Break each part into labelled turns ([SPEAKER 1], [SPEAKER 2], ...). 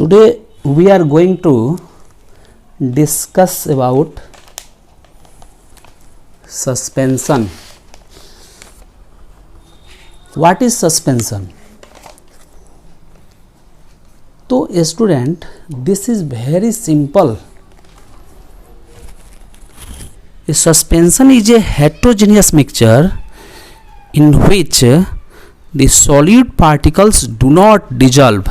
[SPEAKER 1] Today we are going to discuss about suspension. What is suspension? तो student, this is very simple. A suspension is a heterogeneous mixture in which the solid particles do not dissolve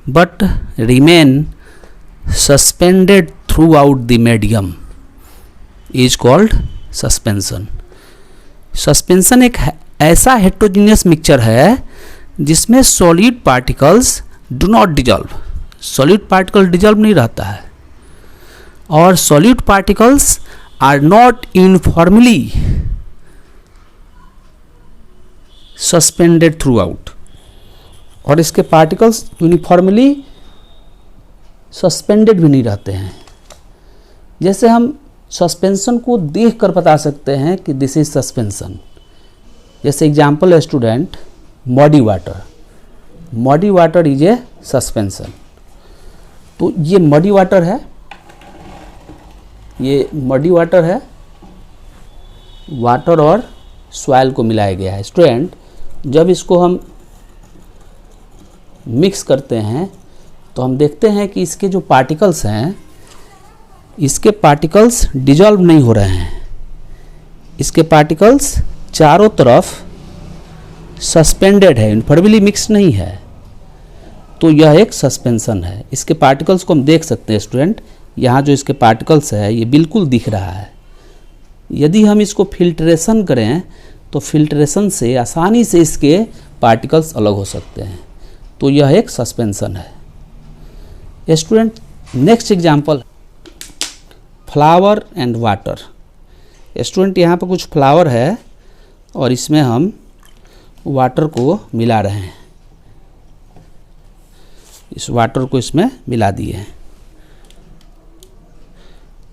[SPEAKER 1] but remain suspended throughout the medium is called suspension. Suspension एक ऐसा heterogeneous mixture है जिसमें solid particles do not dissolve, solid particle dissolve नहीं रहता है और solid particles are not uniformly suspended throughout, और इसके पार्टिकल्स यूनिफॉर्मली सस्पेंडेड भी नहीं रहते हैं. जैसे हम सस्पेंशन को देखकर बता सकते हैं कि दिस इज सस्पेंशन. जैसे एग्जांपल है student, muddy water. Muddy water is a suspension. तो ये मडी वाटर है, ये मडी वाटर है, वाटर और सॉइल को मिलाया गया है. स्टूडेंट, जब इसको हम मिक्स करते हैं तो हम देखते हैं कि इसके जो पार्टिकल्स हैं, इसके पार्टिकल्स डिजॉल्व नहीं हो रहे हैं, इसके पार्टिकल्स चारों तरफ सस्पेंडेड है, यूनिफॉर्मली मिक्स नहीं है. तो यह एक सस्पेंशन है. इसके पार्टिकल्स को हम देख सकते हैं स्टूडेंट, यहाँ जो इसके पार्टिकल्स है ये बिल्कुल दिख रहा है. यदि हम इसको फिल्ट्रेशन करें तो फिल्ट्रेशन से आसानी से इसके पार्टिकल्स अलग हो सकते हैं. तो यह एक सस्पेंशन है. Student, next example, flower and water. Student, यहाँ पर कुछ फ्लावर है और इसमें हम वाटर को मिला रहे हैं. इस वाटर को इसमें मिला दिए हैं.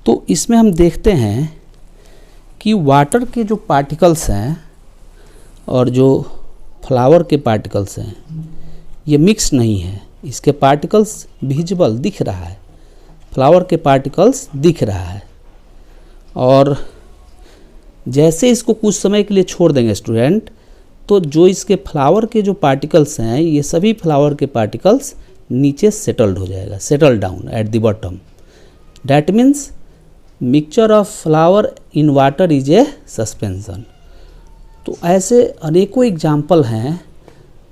[SPEAKER 1] तो इसमें हम देखते हैं कि वाटर के जो पार्टिकल्स हैं और जो फ्लावर के पार्टिकल्स हैं ये मिक्स नहीं है. इसके पार्टिकल्स विजिबल दिख रहा है, फ्लावर के पार्टिकल्स दिख रहा है. और जैसे इसको कुछ समय के लिए छोड़ देंगे स्टूडेंट, तो जो इसके फ्लावर के जो पार्टिकल्स हैं ये सभी फ्लावर के पार्टिकल्स नीचे सेटल्ड हो जाएगा, settle down at the bottom. That means mixture of flower in water is a suspension. तो ऐसे अनेकों एग्जाम्पल हैं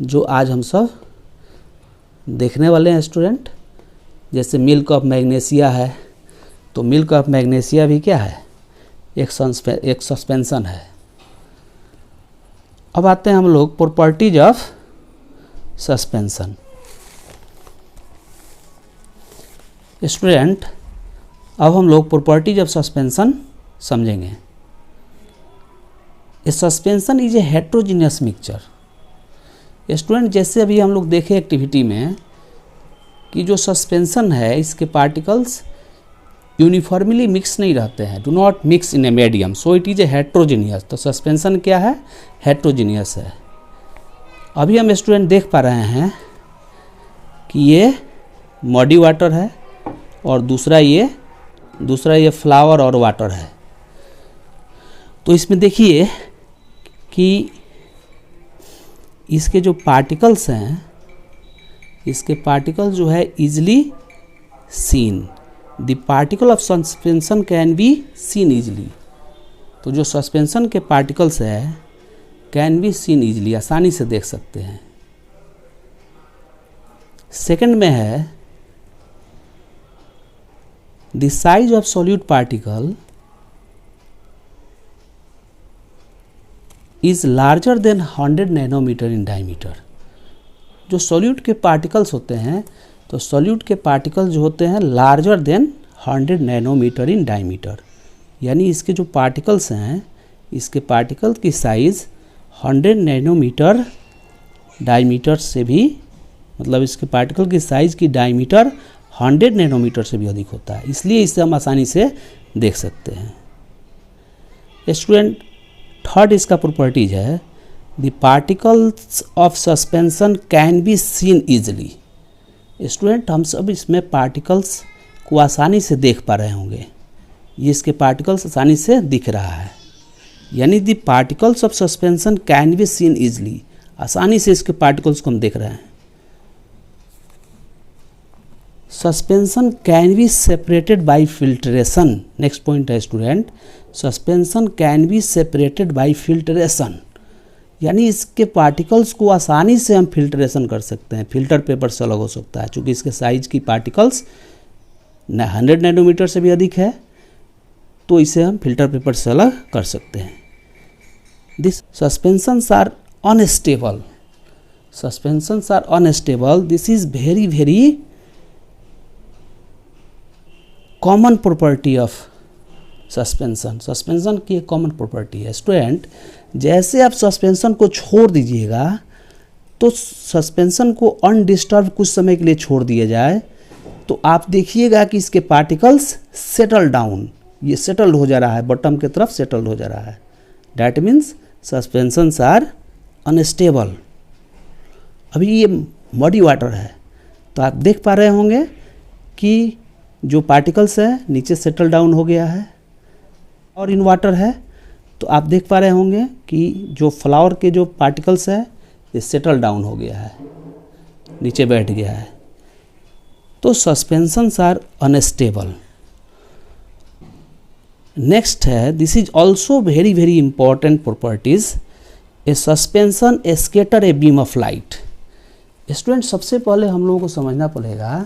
[SPEAKER 1] जो आज हम सब देखने वाले हैं स्टूडेंट. जैसे मिल्क ऑफ मैग्नीशिया है, तो मिल्क ऑफ मैग्नीशिया भी क्या है, एक सस्पेंशन है. अब आते हैं हम लोग प्रॉपर्टीज ऑफ सस्पेंशन. स्टूडेंट, अब हम लोग प्रॉपर्टीज ऑफ सस्पेंशन समझेंगे. A suspension is a heterogeneous mixture. Student, जैसे अभी हम लोग देखे एक्टिविटी में कि जो सस्पेंशन है इसके पार्टिकल्स यूनिफॉर्मली मिक्स नहीं रहते हैं, do not mix in a medium, so it is a heterogeneous. तो सस्पेंशन क्या है, हेट्रोजीनियस है. अभी हम स्टूडेंट देख पा रहे हैं कि ये मडी वाटर है और दूसरा ये फ्लावर और वाटर है. तो इसमें देखिए कि इसके जो पार्टिकल्स हैं, इसके पार्टिकल जो है easily seen. The particle of suspension can be seen easily. तो जो सस्पेंशन के पार्टिकल्स है कैन बी सीन इजली, आसानी से देख सकते हैं. सेकंड में है the size of solute particle is larger than 100 nanometre in diameter. जो सॉल्यूट के पार्टिकल्स होते हैं, तो सॉल्यूट के पार्टिकल जो होते हैं larger than 100 nanometre in diameter, यानी इसके जो पार्टिकल्स हैं इसके पार्टिकल की साइज़ 100 नैनोमीटर डायमीटर से भी, मतलब इसके पार्टिकल की साइज़ की डायमीटर 100 नैनोमीटर से भी अधिक होता है. इसलिए इसे हम आसानी से देख सकते हैं. स्टूडेंट, थर्ड इसका प्रॉपर्टीज है the particles of suspension can be scene easily. Student हम सब इसमें पार्टिकल्स को आसानी से देख पा रहे होंगे, ये इसके पार्टिकल्स आसानी से दिख रहा है, यानी the particles of suspension can be seen easily, आसानी से इसके पार्टिकल्स को हम देख रहे हैं। Suspension can be separated by filtration, next point है student, suspension can be separated by filtration, यानी इसके पार्टिकल्स को आसानी से हम फिल्ट्रेशन कर सकते हैं, फिल्टर पेपर से अलग हो सकता है, क्योंकि इसके साइज की पार्टिकल्स 100 नैनोमीटर से भी अधिक है, तो इसे हम फिल्टर पेपर से अलग कर सकते हैं। This suspensions are unstable, suspensions are unstable, this is very very common property of suspension, suspension की एक कॉमन प्रॉपर्टी है। स्टूडेंट जैसे आप सस्पेंशन को छोड़ दीजिएगा तो सस्पेंशन को अनडिस्टर्ब कुछ समय के लिए छोड़ दिया जाए तो आप देखिएगा कि इसके पार्टिकल्स सेटल डाउन, ये सेटल्ड हो जा रहा है, बॉटम की तरफ सेटल्ड हो जा रहा है, that means suspensions are unstable. अभी ये मडी वाटर है तो आप देख पा रहे होंगे कि जो पार्टिकल्स है नीचे सेटल डाउन हो गया है, और इन वाटर है तो आप देख पा रहे होंगे कि जो फ्लावर के जो पार्टिकल्स है ये सेटल डाउन हो गया है, नीचे बैठ गया है, तो सस्पेंशंस आर अनस्टेबल। नेक्स्ट है, this is also very very important properties, A suspension scatter a beam of light. Student सबसे पहले हम लोगों को समझना पड़ेगा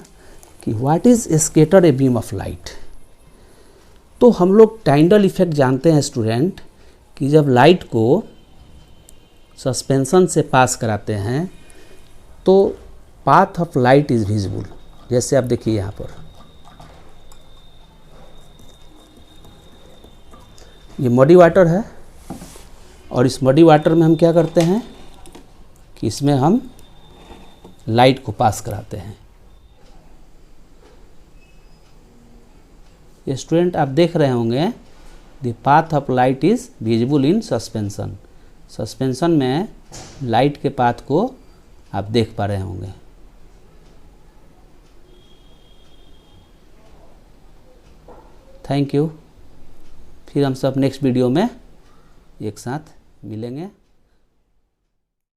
[SPEAKER 1] कि what is scatter a beam of light. तो हम लोग टाइंडल इफेक्ट जानते हैं स्टूडेंट कि जब लाइट को सस्पेंशन से पास कराते हैं तो path of light is visible, जैसे आप देखिए यहाँ पर ये मडी वाटर है, और इस मडी वाटर में हम क्या करते हैं कि इसमें हम लाइट को पास कराते हैं। ये स्टूडेंट आप देख रहे होंगे the path of light is visible in suspension, suspension में लाइट के पाथ को आप देख पा रहे होंगे। थैंक यू, फिर हम सब नेक्स्ट वीडियो में एक साथ मिलेंगे।